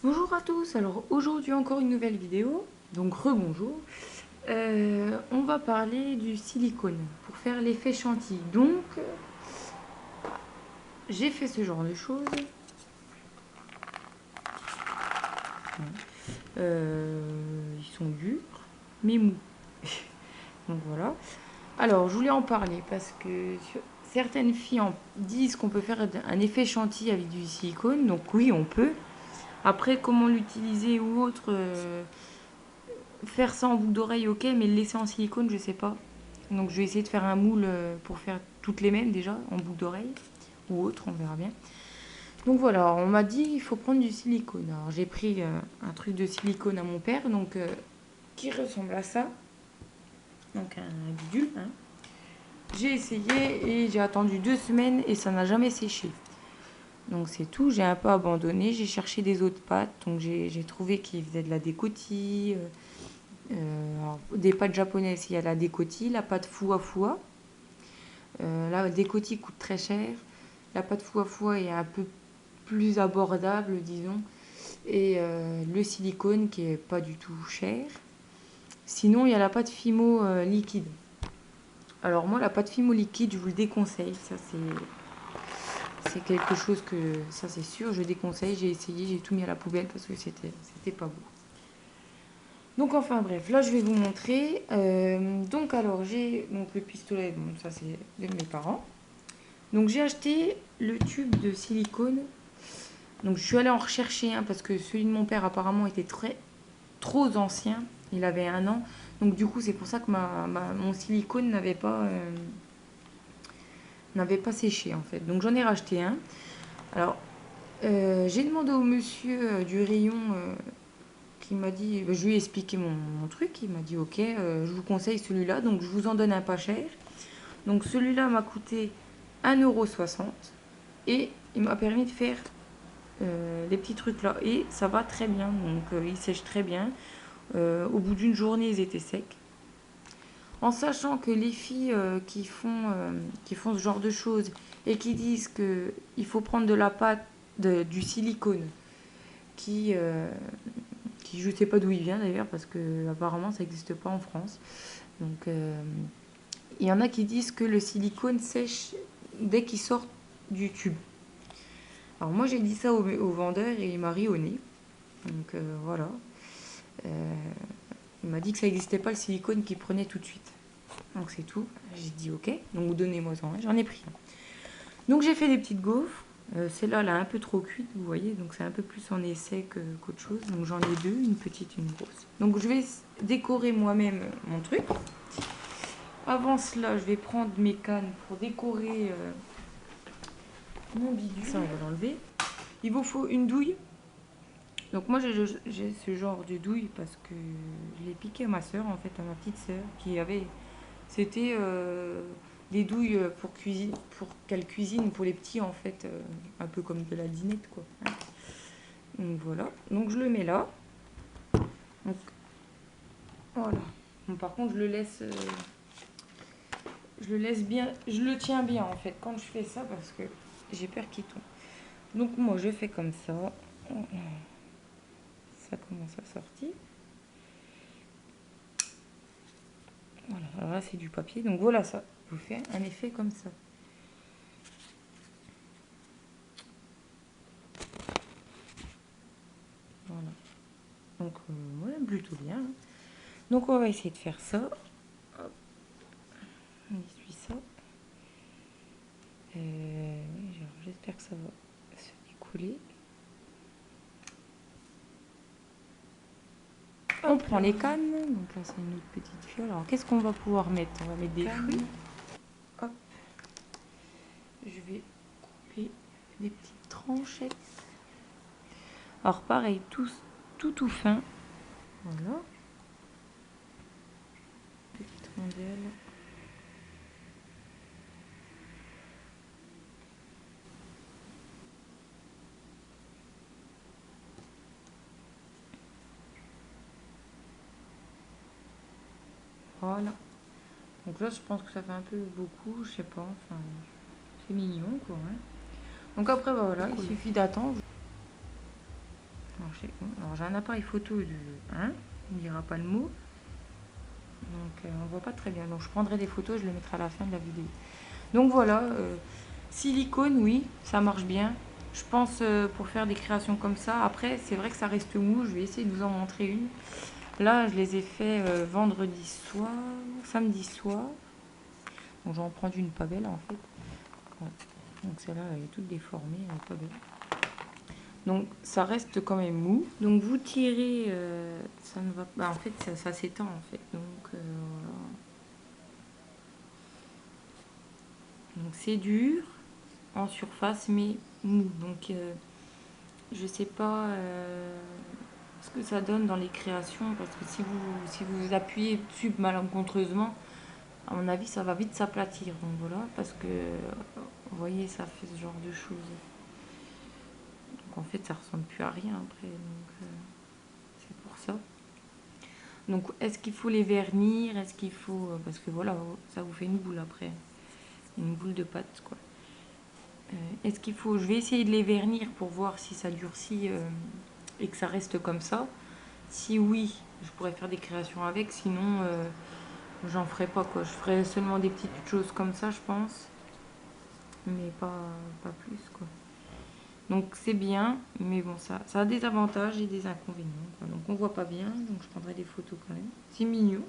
Bonjour à tous, alors aujourd'hui encore une nouvelle vidéo, donc rebonjour. On va parler du silicone pour faire l'effet chantilly. Donc j'ai fait ce genre de choses. Ils sont durs mais mous. Donc voilà. Alors je voulais en parler parce que certaines filles disent qu'on peut faire un effet chantilly avec du silicone. Donc oui, on peut. Après, comment l'utiliser ou autre, faire ça en boucle d'oreille, ok, mais le laisser en silicone, je sais pas. Donc je vais essayer de faire un moule pour faire toutes les mêmes déjà, en boucle d'oreille, ou autre, on verra bien. Donc voilà, on m'a dit il faut prendre du silicone. Alors j'ai pris un truc de silicone à mon père, donc qui ressemble à ça. Donc un bidule. Hein. J'ai essayé et j'ai attendu 2 semaines et ça n'a jamais séché. Donc c'est tout, j'ai un peu abandonné, j'ai cherché des autres pâtes, donc j'ai trouvé qu'ils faisaient de la décotille, alors, des pâtes japonaises, il y a la décotille, la pâte foua foua. La décotille coûte très cher, la pâte foua foua est un peu plus abordable, disons, et le silicone qui est pas du tout cher. Sinon, il y a la pâte Fimo liquide. Alors moi, la pâte Fimo liquide, je vous le déconseille. Ça, c'est quelque chose que, ça c'est sûr, je déconseille. J'ai essayé, j'ai tout mis à la poubelle parce que c'était pas beau. Donc enfin bref, là je vais vous montrer. Donc alors j'ai donc le pistolet, bon, ça c'est de mes parents. Donc j'ai acheté le tube de silicone. Donc je suis allée en rechercher un parce que celui de mon père apparemment était trop ancien. Il avait 1 an. Donc du coup c'est pour ça que mon silicone n'avait pas séché en fait. Donc j'en ai racheté un. Alors j'ai demandé au monsieur du rayon qui m'a dit, je lui ai expliqué mon truc, il m'a dit ok, je vous conseille celui-là, donc je vous en donne un pas cher. Donc celui-là m'a coûté 1,60 € et il m'a permis de faire les petits trucs là et ça va très bien, donc ils sèchent très bien. Au bout d'une journée ils étaient secs. En sachant que les filles qui font ce genre de choses et qui disent qu'il faut prendre de la pâte, du silicone qui je sais pas d'où il vient d'ailleurs parce que apparemment ça n'existe pas en France. Donc il y en a qui disent que le silicone sèche dès qu'il sort du tube. Alors moi j'ai dit ça au vendeur et il m'a ri au nez. Donc voilà. Il m'a dit que ça n'existait pas le silicone qui prenait tout de suite. Donc c'est tout. J'ai dit ok, donc donnez-moi ça. J'en ai pris un. Donc j'ai fait des petites gaufres. Celle-là, elle a un peu trop cuite, vous voyez, donc c'est un peu plus en essai qu'autre chose. Donc j'en ai deux, une petite, une grosse. Donc je vais décorer moi-même mon truc. Avant cela, je vais prendre mes cannes pour décorer mon bidule. Ça, on va l'enlever. Il vous faut une douille. Donc moi, j'ai ce genre de douille parce que je l'ai piqué à ma soeur, en fait, à ma petite soeur, qui avait... C'était des douilles pour qu'elle cuisine pour les petits, en fait, un peu comme de la dinette, quoi. Donc voilà. Donc je le mets là. Donc voilà. Bon, par contre, je le laisse bien, je le tiens bien en fait quand je fais ça parce que j'ai peur qu'il tombe. Donc moi je fais comme ça. Ça commence à sortir. Voilà, alors là c'est du papier. Donc voilà, ça vous fait un effet comme ça. Voilà. Donc ouais, plutôt bien. Donc on va essayer de faire ça. Hop. On essuie ça. J'espère que ça va se découler. On prend les cannes, donc là c'est une autre petite fiole. Alors qu'est-ce qu'on va pouvoir mettre? On va mettre des fruits. Hop. Je vais couper des petites tranchettes. Alors pareil, tout fin. Voilà. Petite rondelle. Voilà. Donc là, je pense que ça fait un peu beaucoup, je sais pas, enfin, c'est mignon quoi. Hein. Donc après, bah, voilà, il suffit d'attendre. Alors, Alors j'ai un appareil photo de 1, on ne dira pas le mot. Donc on voit pas très bien. Donc je prendrai des photos, je les mettrai à la fin de la vidéo. Donc voilà, silicone, oui, ça marche bien. Je pense pour faire des créations comme ça. Après, c'est vrai que ça reste mou. Je vais essayer de vous en montrer une. Là, je les ai fait vendredi soir, samedi soir. Donc, je vais en prendre une pas belle en fait. Ouais. Donc, celle-là, elle est toute déformée, elle est pas belle. Donc, ça reste quand même mou. Donc, vous tirez, ça ne va pas. En fait, ça s'étend en fait. Donc, voilà. Donc, c'est dur en surface, mais mou. Donc, je sais pas ce que ça donne dans les créations, parce que si vous appuyez dessus malencontreusement, à mon avis, ça va vite s'aplatir. Donc voilà, parce que vous voyez, ça fait ce genre de choses. Donc en fait, ça ressemble plus à rien après. Donc c'est pour ça. Donc est-ce qu'il faut les vernir? Est-ce qu'il faut. Parce que voilà, ça vous fait une boule après. Une boule de pâte, quoi. Est-ce qu'il faut. Je vais essayer de les vernir pour voir si ça durcit et que ça reste comme ça. Si oui, je pourrais faire des créations avec. Sinon, j'en ferai pas, quoi. Je ferai seulement des petites choses comme ça, je pense. Mais pas plus, quoi. Donc c'est bien, mais bon, ça a des avantages et des inconvénients, quoi. Donc on voit pas bien, donc je prendrai des photos quand même. C'est mignon.